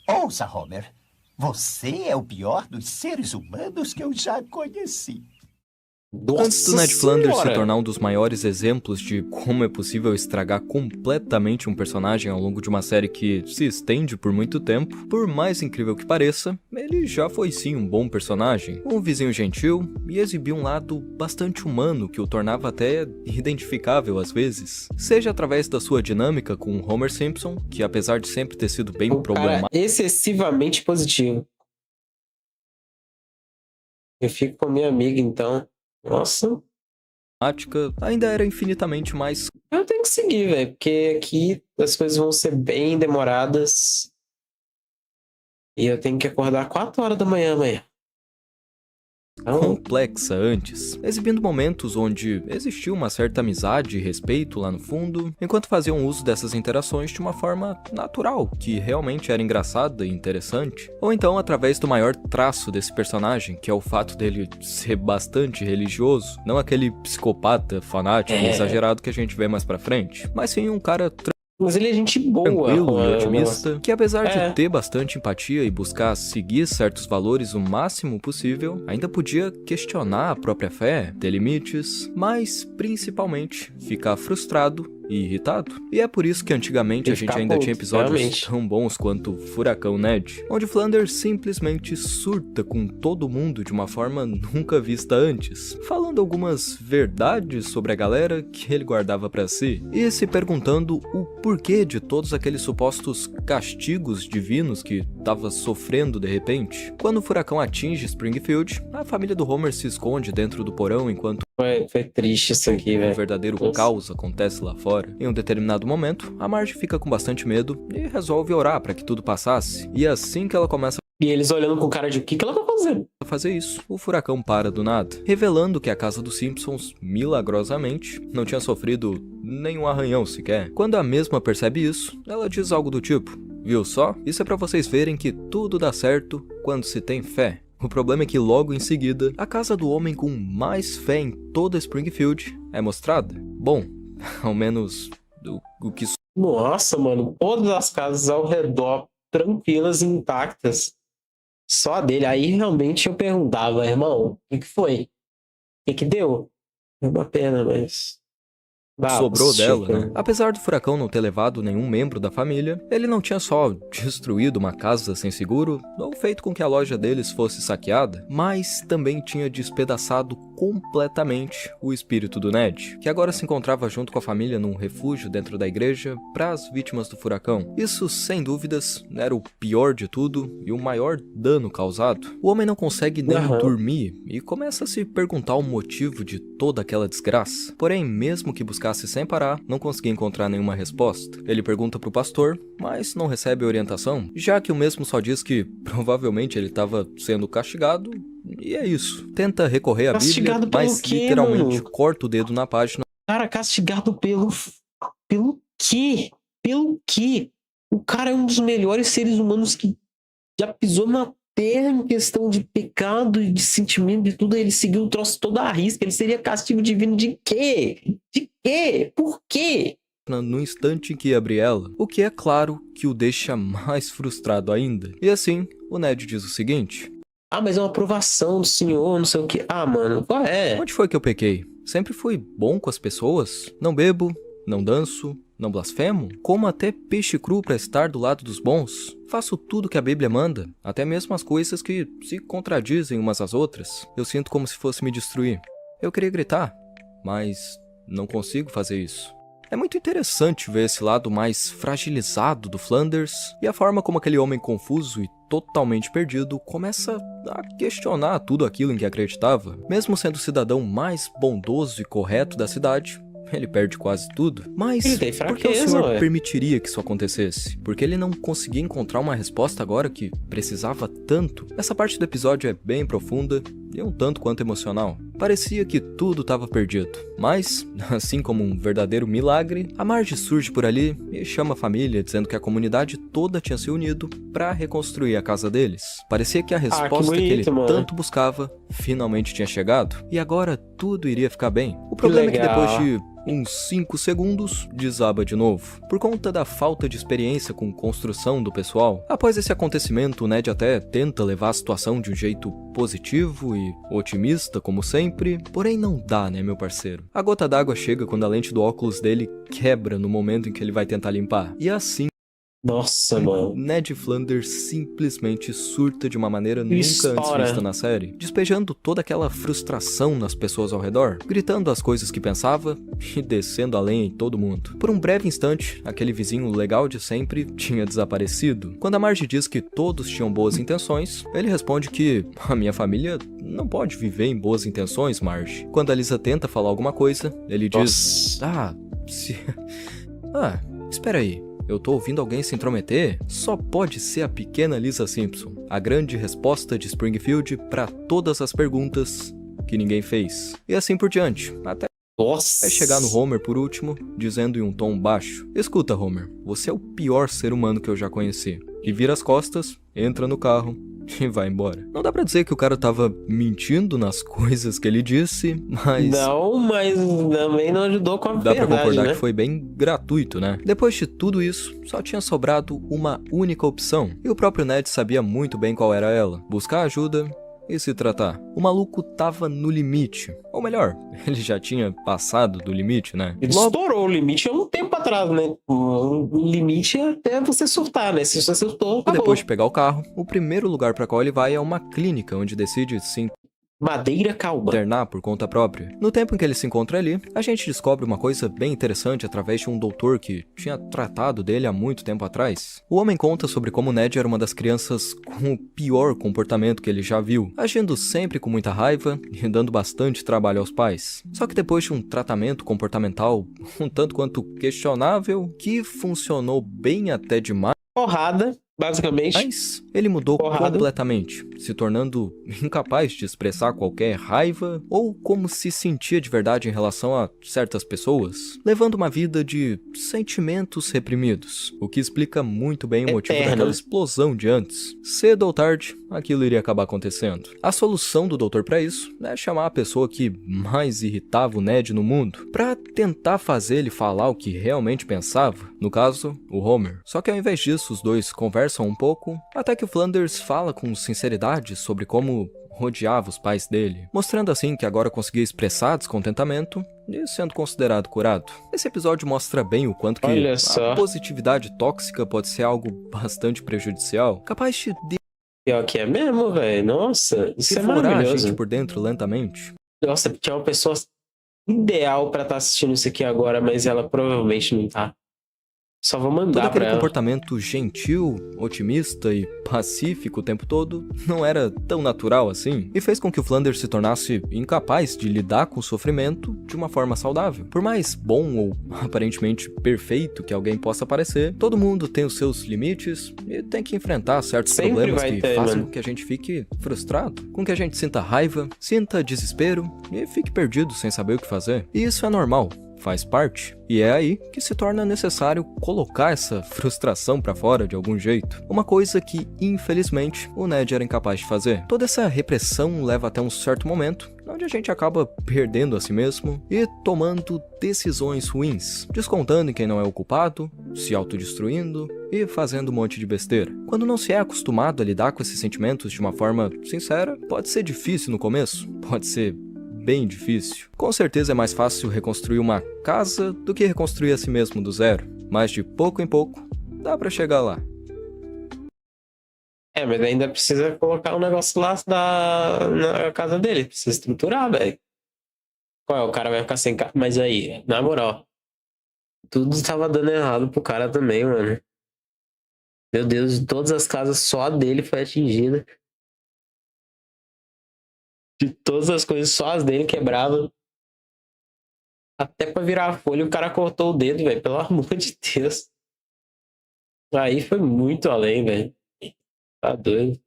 Ouça, Homer. Você é o pior dos seres humanos que eu já conheci. Antes do Ned Flanders se Senhora! tornar um dos maiores exemplos de como é possível estragar completamente um personagem ao longo de uma série que se estende por muito tempo, por mais incrível que pareça, ele já foi sim um bom personagem, um vizinho gentil e exibia um lado bastante humano que o tornava até identificável às vezes, seja através da sua dinâmica com Homer Simpson, que apesar de sempre ter sido bem Um cara problemático, excessivamente positivo. Eu fico com a minha amiga, então. Nossa, ainda era infinitamente mais eu tenho que seguir, velho, porque aqui as coisas vão ser bem demoradas. E eu tenho que acordar 4 horas da manhã amanhã. Então, complexa antes, exibindo momentos onde existiu uma certa amizade e respeito lá no fundo, enquanto faziam uso dessas interações de uma forma natural, que realmente era engraçada e interessante, ou então através do maior traço desse personagem, que é o fato dele ser bastante religioso, não aquele psicopata fanático e exagerado que a gente vê mais pra frente, mas sim um cara mas ele é gente boa. tranquilo e Juan, otimista, que apesar É. de ter bastante empatia e buscar seguir certos valores o máximo possível, ainda podia questionar a própria fé, ter limites, mas principalmente ficar frustrado e irritado. E é por isso que antigamente E a gente ficar ainda puto, tinha episódios realmente. tão bons quanto Furacão Ned, onde Flanders simplesmente surta com todo mundo de uma forma nunca vista antes, falando algumas verdades sobre a galera que ele guardava pra si, e se perguntando o porquê de todos aqueles supostos castigos divinos que tava sofrendo de repente. Quando o furacão atinge Springfield, a família do Homer se esconde dentro do porão enquanto Foi triste isso aqui, um velho. verdadeiro Nossa. caos acontece lá fora. Em um determinado momento, a Marge fica com bastante medo e resolve orar para que tudo passasse. E assim que ela começa E eles olhando com cara de o que ela tá fazendo? a fazer isso, o furacão para do nada, revelando que a casa dos Simpsons, milagrosamente, não tinha sofrido nenhum arranhão sequer. Quando a mesma percebe isso, ela diz algo do tipo: "Viu só? Isso é para vocês verem que tudo dá certo quando se tem fé." O problema é que logo em seguida, a casa do homem com mais fé em toda Springfield é mostrada. Bom, ao menos o que Nossa, mano. Todas as casas ao redor tranquilas e intactas. Só a dele. Aí realmente eu perguntava, irmão, o que foi? O que deu? É uma pena, mas. sobrou dela, tipo, né? Apesar do furacão não ter levado nenhum membro da família, ele não tinha só destruído uma casa sem seguro ou feito com que a loja deles fosse saqueada, mas também tinha despedaçado completamente o espírito do Ned, que agora se encontrava junto com a família num refúgio dentro da igreja para as vítimas do furacão. Isso, sem dúvidas, era o pior de tudo e o maior dano causado. O homem não consegue nem dormir e começa a se perguntar o motivo de toda aquela desgraça. Porém, mesmo que buscasse sem parar, não conseguia encontrar nenhuma resposta. Ele pergunta pro pastor, mas não recebe orientação, já que o mesmo só diz que provavelmente ele estava sendo castigado. E é isso. Tenta recorrer à Bíblia, Castigado pelo mas quê, literalmente mano? corta o dedo na página. Cara, castigado pelo. Pelo quê? Pelo quê? O cara é um dos melhores seres humanos que já pisou na terra em questão de pecado e de sentimento e tudo. Ele seguiu o troço todo à risca. Ele seria castigo divino de quê? De quê? Por quê? No instante em que abre ela, o que é claro que o deixa mais frustrado ainda. E assim, o Ned diz o seguinte: Ah, mas é uma aprovação do senhor, não sei o quê. Ah, mano, qual é? onde foi que eu pequei? Sempre fui bom com as pessoas? Não bebo, não danço, não blasfemo? Como até peixe cru pra estar do lado dos bons? Faço tudo que a Bíblia manda, até mesmo as coisas que se contradizem umas às outras. Eu sinto como se fosse me destruir. Eu queria gritar, mas não consigo fazer isso. É muito interessante ver esse lado mais fragilizado do Flanders e a forma como aquele homem confuso e totalmente perdido começa a questionar tudo aquilo em que acreditava. Mesmo sendo o cidadão mais bondoso e correto da cidade, ele perde quase tudo. Mas Ele tem por que o fraqueza, senhor ué. permitiria que isso acontecesse? Porque ele não conseguia encontrar uma resposta agora que precisava tanto? Essa parte do episódio é bem profunda e um tanto quanto emocional. Parecia que tudo estava perdido, mas, assim como um verdadeiro milagre, a Marge surge por ali e chama a família dizendo que a comunidade toda tinha se unido para reconstruir a casa deles. Parecia que a resposta que ele tanto buscava finalmente tinha chegado, e agora tudo iria ficar bem. O problema é que depois de uns 5 segundos, desaba de novo, por conta da falta de experiência com construção do pessoal. Após esse acontecimento, o Ned até tenta levar a situação de um jeito positivo e otimista, como sempre, porém não dá, né, meu parceiro? A gota d'água chega quando a lente do óculos dele quebra no momento em que ele vai tentar limpar, e assim, Nossa, mano. Ned Flanders simplesmente surta de uma maneira nunca antes vista na série, despejando toda aquela frustração nas pessoas ao redor, gritando as coisas que pensava e descendo a lenha em todo mundo. Por um breve instante, aquele vizinho legal de sempre tinha desaparecido. Quando a Marge diz que todos tinham boas intenções, ele responde que a minha família não pode viver em boas intenções, Marge. Quando a Lisa tenta falar alguma coisa, ele diz: espera aí. Eu tô ouvindo alguém se intrometer? Só pode ser a pequena Lisa Simpson, a grande resposta de Springfield para todas as perguntas que ninguém fez. E assim por diante, até chegar no Homer por último, dizendo em um tom baixo: escuta, Homer, você é o pior ser humano que eu já conheci. E vira as costas, entra no carro e vai embora. Não dá pra dizer que o cara tava mentindo nas coisas que ele disse, mas... Não, mas também não ajudou com a verdade, dá pra concordar, né? que foi bem gratuito, né? Depois de tudo isso, só tinha sobrado uma única opção, e o próprio Ned sabia muito bem qual era ela: buscar ajuda e se tratar. O maluco tava no limite. Ou melhor, ele já tinha passado do limite, né? Ele estourou o limite há um tempo atrás, né? O limite é até você surtar, né? Se você surtou, acabou. Depois de pegar o carro, o primeiro lugar para qual ele vai é uma clínica, onde decide se Madeira calma. internar por conta própria. No tempo em que ele se encontra ali, a gente descobre uma coisa bem interessante através de um doutor que tinha tratado dele há muito tempo atrás. O homem conta sobre como Ned era uma das crianças com o pior comportamento que ele já viu, agindo sempre com muita raiva e dando bastante trabalho aos pais. Só que depois de um tratamento comportamental um tanto quanto questionável, que funcionou bem até demais, Porrada, basicamente. mas ele mudou completamente, se tornando incapaz de expressar qualquer raiva ou como se sentia de verdade em relação a certas pessoas, levando uma vida de sentimentos reprimidos, o que explica muito bem o motivo daquela explosão de antes. Cedo ou tarde, aquilo iria acabar acontecendo. A solução do doutor para isso é chamar a pessoa que mais irritava o Ned no mundo, para tentar fazer ele falar o que realmente pensava, no caso, o Homer. Só que ao invés disso, os dois conversam um pouco, até que o Flanders fala com sinceridade sobre como odiava os pais dele, mostrando assim que agora conseguia expressar descontentamento e sendo considerado curado. Esse episódio mostra bem o quanto que a positividade tóxica pode ser algo bastante prejudicial, capaz de pior que é mesmo, velho. Nossa, isso é devorar maravilhoso. a gente por dentro lentamente. Nossa, tinha uma pessoa ideal pra estar assistindo isso aqui agora, mas ela provavelmente não tá. Só vou mandar todo aquele pra ela. comportamento gentil, otimista e pacífico o tempo todo não era tão natural assim, e fez com que o Flanders se tornasse incapaz de lidar com o sofrimento de uma forma saudável. Por mais bom ou aparentemente perfeito que alguém possa parecer, todo mundo tem os seus limites e tem que enfrentar certos problemas que fazem com que a gente fique frustrado, com que a gente sinta raiva, sinta desespero e fique perdido sem saber o que fazer. E isso é normal. Faz parte, e é aí que se torna necessário colocar essa frustração pra fora de algum jeito. Uma coisa que, infelizmente, o Ned era incapaz de fazer. Toda essa repressão leva até um certo momento, onde a gente acaba perdendo a si mesmo e tomando decisões ruins, descontando em quem não é o culpado, se autodestruindo e fazendo um monte de besteira. Quando não se é acostumado a lidar com esses sentimentos de uma forma sincera, pode ser difícil no começo, pode ser bem difícil. Com certeza é mais fácil reconstruir uma casa do que reconstruir a si mesmo do zero, mas de pouco em pouco dá pra chegar lá. É, mas ainda precisa colocar um negócio lá na casa dele, precisa estruturar, velho. Qual é? O cara vai ficar sem casa? Mas aí, na moral, tudo tava dando errado pro cara também, mano. Meu Deus, de todas as casas, só a dele foi atingida. De todas as coisas, só as dele quebravam. Até pra virar a folha, o cara cortou o dedo, velho. Pelo amor de Deus. Aí foi muito além, velho. Tá doido.